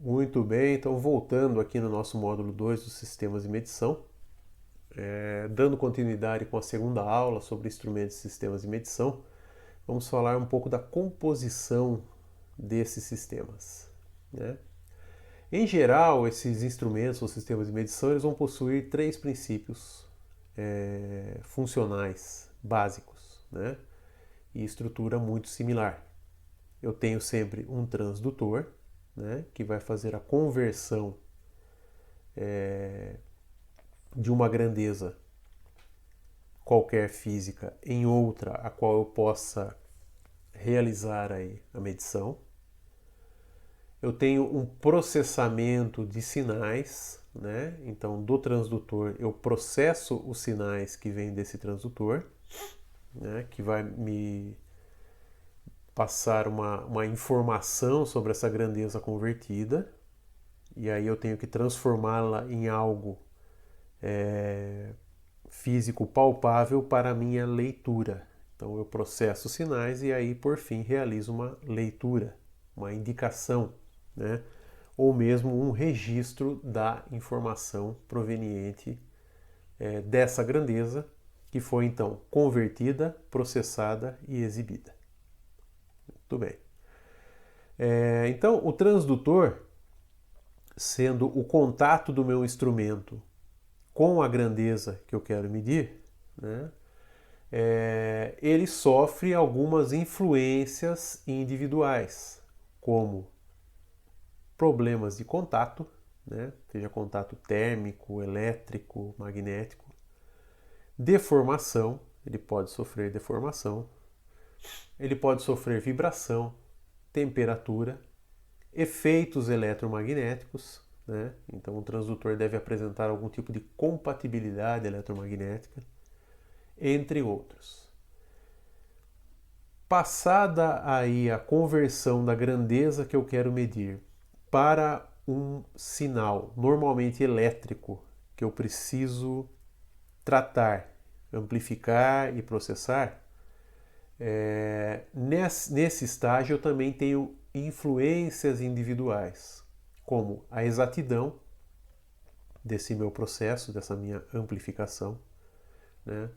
Muito bem, então voltando aqui no nosso módulo 2 dos sistemas de medição, dando continuidade com a segunda aula sobre instrumentos e sistemas de medição, vamos falar um pouco da composição desses sistemas, né? Em geral, esses instrumentos ou sistemas de medição eles vão possuir três princípios funcionais básicos, né? E estrutura muito similar. Eu tenho sempre um transdutor, né, que vai fazer a conversão de uma grandeza qualquer física em outra a qual eu possa realizar aí a medição. Eu tenho um processamento de sinais, né? Então, do transdutor eu processo os sinais que vêm desse transdutor, né, que vai me passar uma informação sobre essa grandeza convertida, e aí eu tenho que transformá-la em algo físico palpável para a minha leitura. Então eu processo sinais e aí por fim realizo uma leitura, uma indicação, né? Ou mesmo um registro da informação proveniente dessa grandeza que foi então convertida, processada e exibida. Muito bem. Então o transdutor, sendo o contato do meu instrumento com a grandeza que eu quero medir, né, ele sofre algumas influências individuais, como problemas de contato, né, seja contato térmico, elétrico, magnético, deformação, ele pode sofrer deformação, ele pode sofrer vibração, temperatura, efeitos eletromagnéticos, né? Então o transdutor deve apresentar algum tipo de compatibilidade eletromagnética, entre outros. Passada aí a conversão da grandeza que eu quero medir para um sinal, normalmente elétrico, que eu preciso tratar, amplificar e processar, nesse estágio eu também tenho influências individuais, como a exatidão desse meu processo, dessa minha amplificação, né?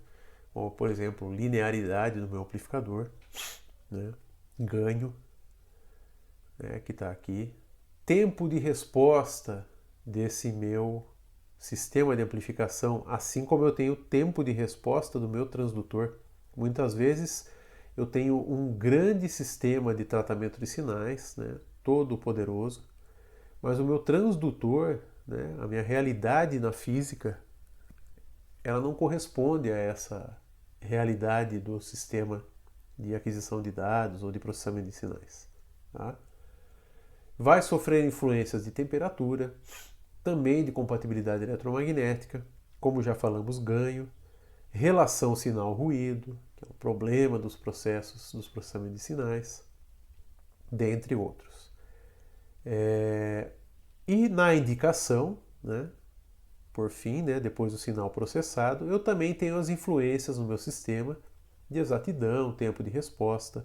Ou, por exemplo, linearidade do meu amplificador, né? Ganho, né, que está aqui, tempo de resposta desse meu sistema de amplificação, assim como eu tenho tempo de resposta do meu transdutor. Muitas vezes eu tenho um grande sistema de tratamento de sinais, né, todo poderoso, mas o meu transdutor, né, a minha realidade na física, ela não corresponde a essa realidade do sistema de aquisição de dados ou de processamento de sinais. Tá? Vai sofrer influências de temperatura, também de compatibilidade eletromagnética, como já falamos, ganho, relação sinal-ruído, que é o problema dos processos, dos processamentos de sinais, dentre outros. E na indicação, né, por fim, né, depois do sinal processado, eu também tenho as influências no meu sistema de exatidão, tempo de resposta,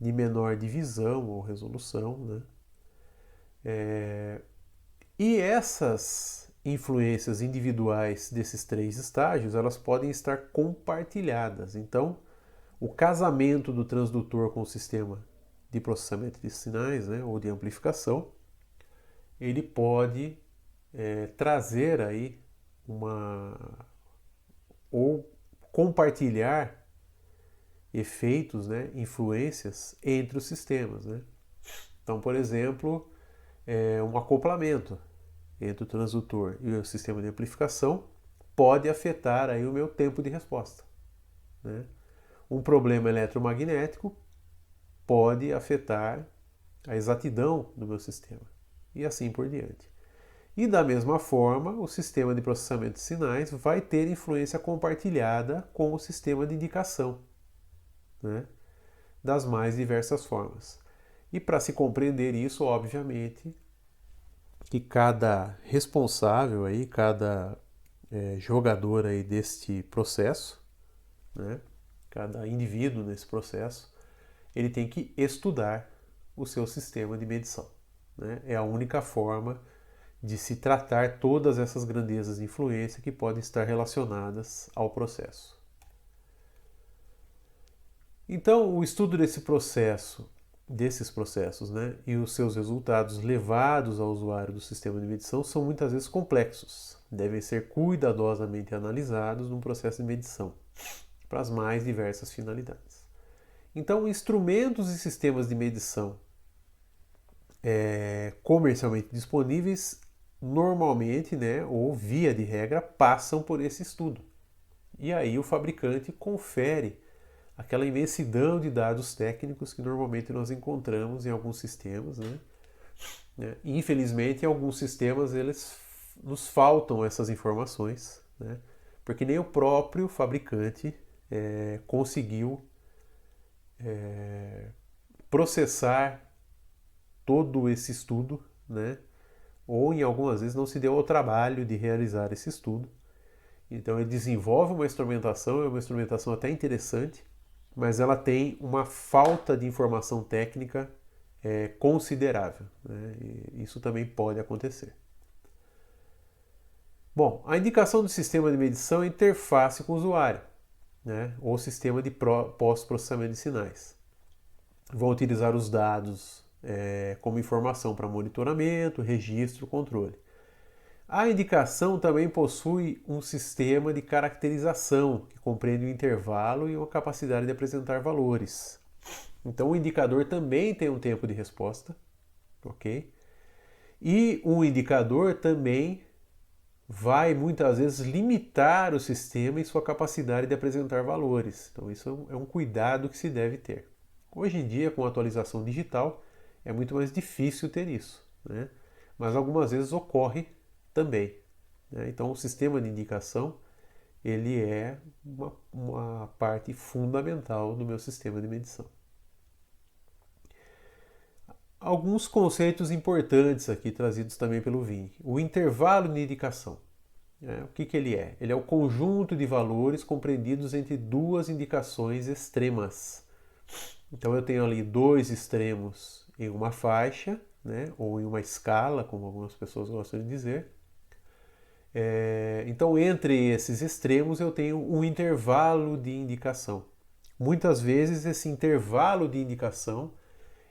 de menor divisão ou resolução, né? E essas influências individuais desses três estágios, elas podem estar compartilhadas. Então, o casamento do transdutor com o sistema de processamento de sinais, né, ou de amplificação, ele pode trazer aí ou compartilhar efeitos, né, influências entre os sistemas, né? Então, por exemplo, um acoplamento entre o transdutor e o sistema de amplificação pode afetar aí o meu tempo de resposta, né? Um problema eletromagnético pode afetar a exatidão do meu sistema e assim por diante. E da mesma forma, o sistema de processamento de sinais vai ter influência compartilhada com o sistema de indicação, né, das mais diversas formas. E para se compreender isso, obviamente, que cada responsável aí, cada jogador aí deste processo, né, cada indivíduo nesse processo, ele tem que estudar o seu sistema de medição. né? É a única forma de se tratar todas essas grandezas de influência que podem estar relacionadas ao processo. Então, o estudo desses processos, né, e os seus resultados levados ao usuário do sistema de medição são muitas vezes complexos. Devem ser cuidadosamente analisados num processo de medição, para as mais diversas finalidades. Então, instrumentos e sistemas de medição comercialmente disponíveis normalmente, né, ou via de regra, passam por esse estudo. E aí o fabricante confere aquela imensidão de dados técnicos que normalmente nós encontramos em alguns sistemas, né? Infelizmente, em alguns sistemas nos faltam essas informações, né? Porque nem o próprio fabricante conseguiu processar todo esse estudo, né? Ou em algumas vezes não se deu ao trabalho de realizar esse estudo. Então ele desenvolve uma instrumentação, é uma instrumentação até interessante, mas ela tem uma falta de informação técnica considerável, né? E isso também pode acontecer. Bom, a indicação do sistema de medição é interface com o usuário, né? Ou sistema de pós-processamento de sinais. Vão utilizar os dados como informação para monitoramento, registro, controle. A indicação também possui um sistema de caracterização que compreende o intervalo e uma capacidade de apresentar valores. Então o indicador também tem um tempo de resposta, ok? E um indicador também vai muitas vezes limitar o sistema e sua capacidade de apresentar valores. Então isso é um cuidado que se deve ter. Hoje em dia, com a atualização digital, é muito mais difícil ter isso, né? Mas algumas vezes ocorre também, né? Então o sistema de indicação ele é uma parte fundamental do meu sistema de medição. Alguns conceitos importantes aqui trazidos também pelo Vini. O intervalo de indicação. O que ele é? Ele é o conjunto de valores compreendidos entre duas indicações extremas. Então eu tenho ali dois extremos em uma faixa, né, ou em uma escala, como algumas pessoas gostam de dizer. Então entre esses extremos eu tenho um intervalo de indicação. Muitas vezes esse intervalo de indicação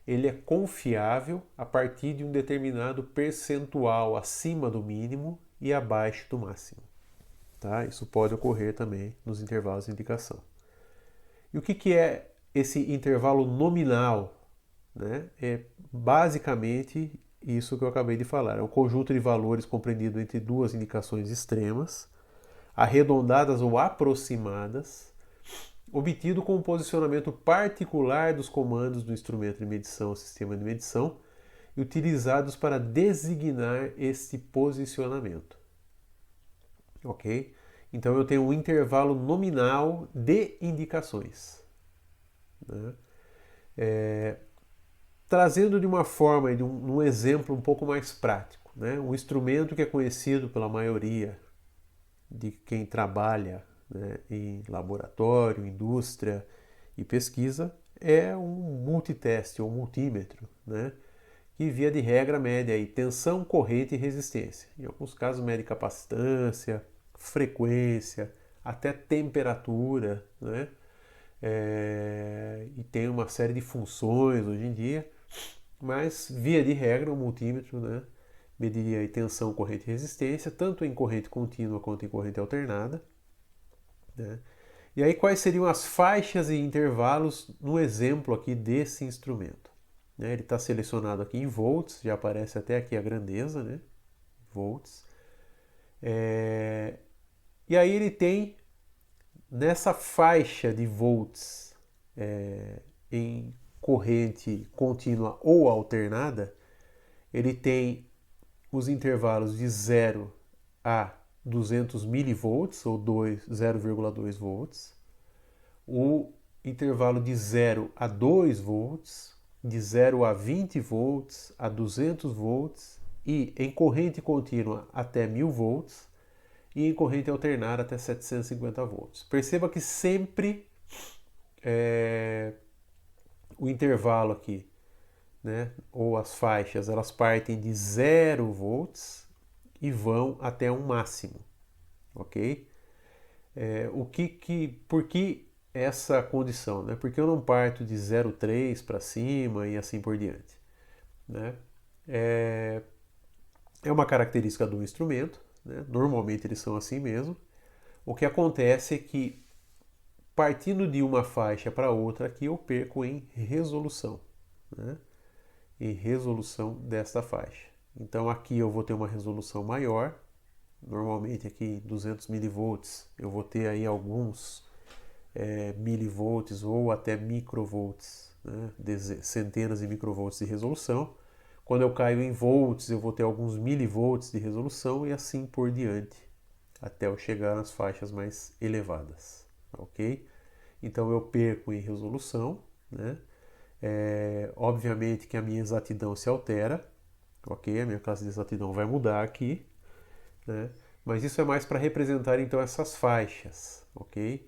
ele é confiável a partir de um determinado percentual acima do mínimo e abaixo do máximo. Tá? Isso pode ocorrer também nos intervalos de indicação. E o que é esse intervalo nominal? Né? É basicamente isso que eu acabei de falar. É um conjunto de valores compreendido entre duas indicações extremas, arredondadas ou aproximadas, obtido com o posicionamento particular dos comandos do instrumento de medição ou sistema de medição e utilizados para designar este posicionamento. Ok? Então eu tenho um intervalo nominal de indicações. Né? Trazendo de uma forma, de um exemplo um pouco mais prático, né? Um instrumento que é conhecido pela maioria de quem trabalha, né, em laboratório, indústria e pesquisa é um multiteste ou multímetro, né, que via de regra mede aí tensão, corrente e resistência. Em alguns casos mede capacitância, frequência, até temperatura, né? E tem uma série de funções hoje em dia, mas via de regra o multímetro, né, mediria aí tensão, corrente e resistência, tanto em corrente contínua quanto em corrente alternada. Né? E aí quais seriam as faixas e intervalos no exemplo aqui desse instrumento? Né? Ele está selecionado aqui em volts, já aparece até aqui a grandeza, né? Volts. E aí ele tem nessa faixa de volts em corrente contínua ou alternada, ele tem os intervalos de 0 a 200 milivolts, ou 0,2 volts, o intervalo de 0 a 2 volts, de 0 a 20 volts, a 200 volts, e em corrente contínua até 1000 volts, e em corrente alternada até 750 volts. Perceba que sempre o intervalo aqui né, ou as faixas, elas partem de 0 volts e vão até um máximo, ok? Por que essa condição, né? Porque eu não parto de 0,3 para cima e assim por diante, né? É uma característica do instrumento, né? Normalmente eles são assim mesmo. O que acontece é que partindo de uma faixa para outra aqui eu perco em resolução, né? Em resolução desta faixa. Então aqui eu vou ter uma resolução maior, normalmente aqui 200 milivolts, eu vou ter aí alguns milivolts ou até microvolts, né? Centenas de microvolts de resolução. Quando eu caio em volts, eu vou ter alguns milivolts de resolução e assim por diante, até eu chegar nas faixas mais elevadas, ok? Então eu perco em resolução, né? Obviamente que a minha exatidão se altera, ok? A minha classe de exatidão vai mudar aqui, né? Mas isso é mais para representar então essas faixas, ok?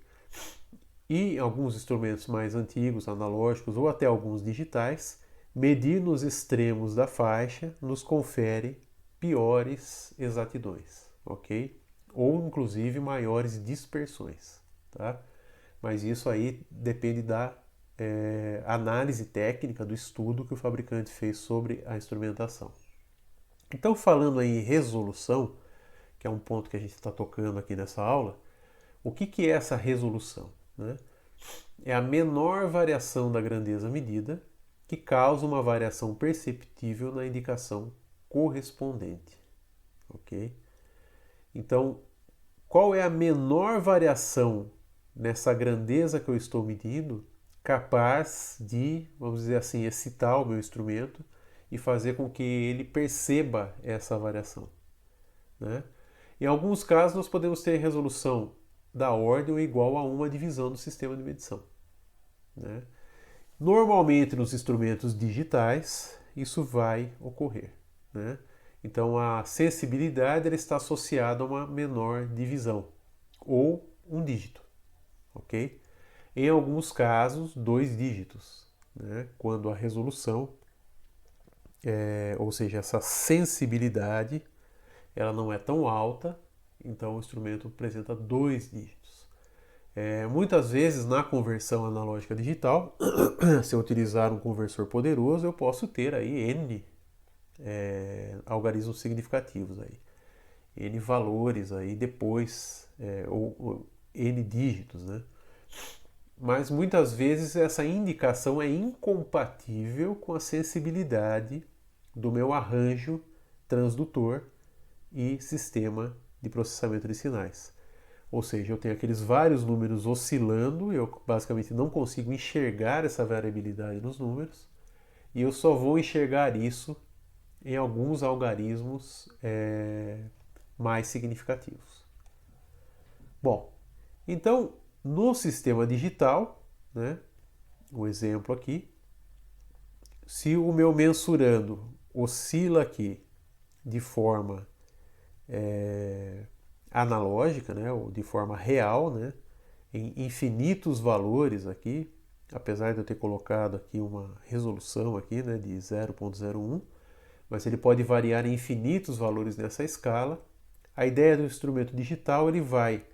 E alguns instrumentos mais antigos, analógicos ou até alguns digitais, medir nos extremos da faixa nos confere piores exatidões, ok? Ou inclusive maiores dispersões, tá? Mas isso aí depende da análise técnica do estudo que o fabricante fez sobre a instrumentação. Então, falando aí em resolução, que é um ponto que a gente está tocando aqui nessa aula, o que é essa resolução, né? É a menor variação da grandeza medida que causa uma variação perceptível na indicação correspondente, ok? Então, qual é a menor variação nessa grandeza que eu estou medindo capaz de, vamos dizer assim, excitar o meu instrumento e fazer com que ele perceba essa variação, né? Em alguns casos, nós podemos ter resolução da ordem ou igual a uma divisão do sistema de medição, né? Normalmente, nos instrumentos digitais, isso vai ocorrer, né? Então, a sensibilidade ela está associada a uma menor divisão ou um dígito, ok? Em alguns casos, 2 dígitos, né? Quando a resolução, ou seja, essa sensibilidade, ela não é tão alta, então o instrumento apresenta 2 dígitos. Muitas vezes na conversão analógica digital, se eu utilizar um conversor poderoso, eu posso ter aí N algarismos significativos aí, N valores aí depois, ou N dígitos, né? Mas muitas vezes essa indicação é incompatível com a sensibilidade do meu arranjo transdutor e sistema de processamento de sinais. Ou seja, eu tenho aqueles vários números oscilando, eu basicamente não consigo enxergar essa variabilidade nos números, e eu só vou enxergar isso em alguns algarismos mais significativos. Bom, então no sistema digital, né, um exemplo aqui, se o meu mensurando oscila aqui de forma analógica, né, ou de forma real, né, em infinitos valores aqui, apesar de eu ter colocado aqui uma resolução aqui, né, de 0.01, mas ele pode variar em infinitos valores nessa escala. A ideia do instrumento digital, ele vai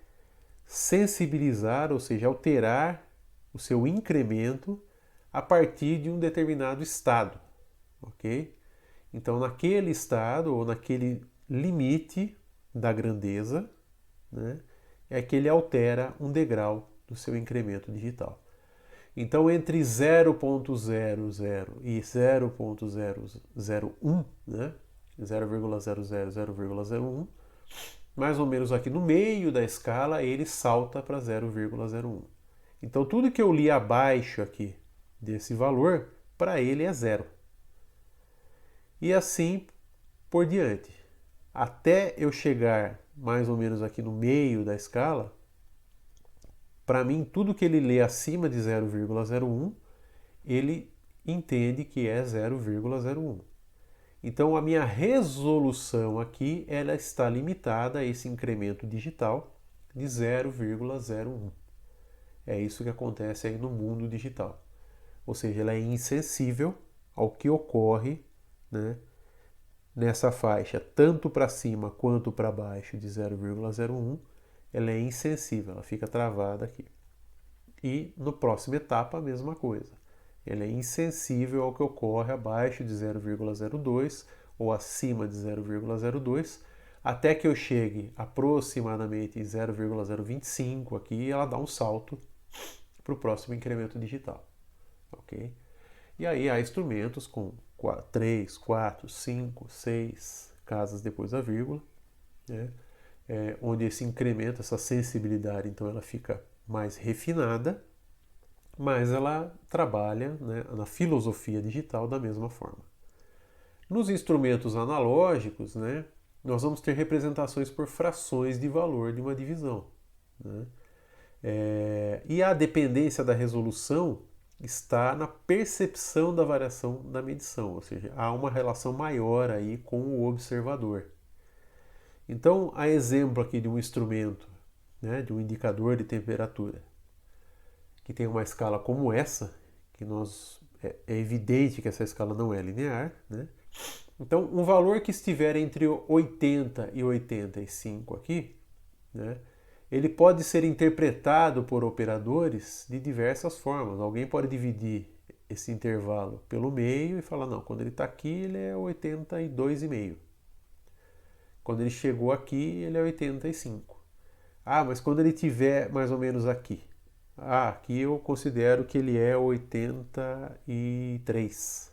sensibilizar, ou seja, alterar o seu incremento a partir de um determinado estado, ok? Então, naquele estado ou naquele limite da grandeza, né, é que ele altera um degrau do seu incremento digital. Então, entre 0.00 e 0.001, né, 0,00, 0,01, mais ou menos aqui no meio da escala, ele salta para 0,01. Então, tudo que eu li abaixo aqui desse valor, para ele é zero. E assim por diante. Até eu chegar mais ou menos aqui no meio da escala, para mim, tudo que ele lê acima de 0,01, ele entende que é 0,01. Então, a minha resolução aqui, ela está limitada a esse incremento digital de 0,01. É isso que acontece aí no mundo digital. Ou seja, ela é insensível ao que ocorre, né, nessa faixa, tanto para cima quanto para baixo de 0,01, ela é insensível, ela fica travada aqui. E no próxima etapa a mesma coisa. Ela é insensível ao que ocorre abaixo de 0,02 ou acima de 0,02, até que eu chegue aproximadamente em 0,025 aqui e ela dá um salto para o próximo incremento digital. Ok? E aí há instrumentos com 3, 4, 5, 6 casas depois da vírgula, né? Onde esse incremento, essa sensibilidade, então ela fica mais refinada, mas ela trabalha, né, na filosofia digital da mesma forma. Nos instrumentos analógicos, né, nós vamos ter representações por frações de valor de uma divisão, né? E a dependência da resolução está na percepção da variação da medição, ou seja, há uma relação maior aí com o observador. Então, a exemplo aqui de um instrumento, né, de um indicador de temperatura, que tem uma escala como essa, que é evidente que essa escala não é linear, né? Então, um valor que estiver entre 80 e 85 aqui, né, ele pode ser interpretado por operadores de diversas formas. Alguém pode dividir esse intervalo pelo meio e falar, não, quando ele está aqui ele é 82,5. Quando ele chegou aqui ele é 85. Ah, mas quando ele estiver mais ou menos aqui? Ah, aqui eu considero que ele é 83,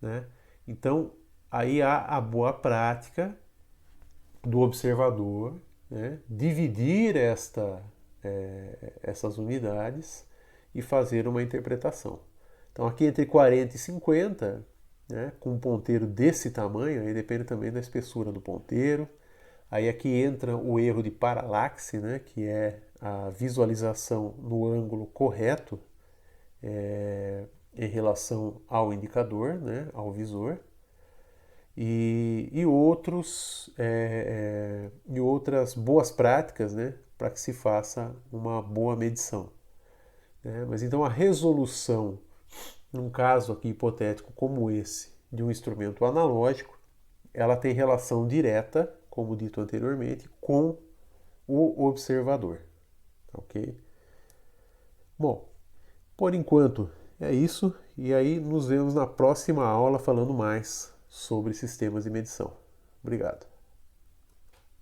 né? Então, aí há a boa prática do observador, né, dividir essas unidades e fazer uma interpretação. Então aqui entre 40 e 50, né, com um ponteiro desse tamanho, aí depende também da espessura do ponteiro. Aí aqui entra o erro de paralaxe, né, que é a visualização no ângulo correto em relação ao indicador, né, ao visor. E outras boas práticas, né, para que se faça uma boa medição, né? Mas então a resolução, num caso aqui hipotético como esse, de um instrumento analógico, ela tem relação direta, como dito anteriormente, com o observador, ok? Bom, por enquanto é isso, e aí nos vemos na próxima aula falando mais sobre sistemas de medição. Obrigado.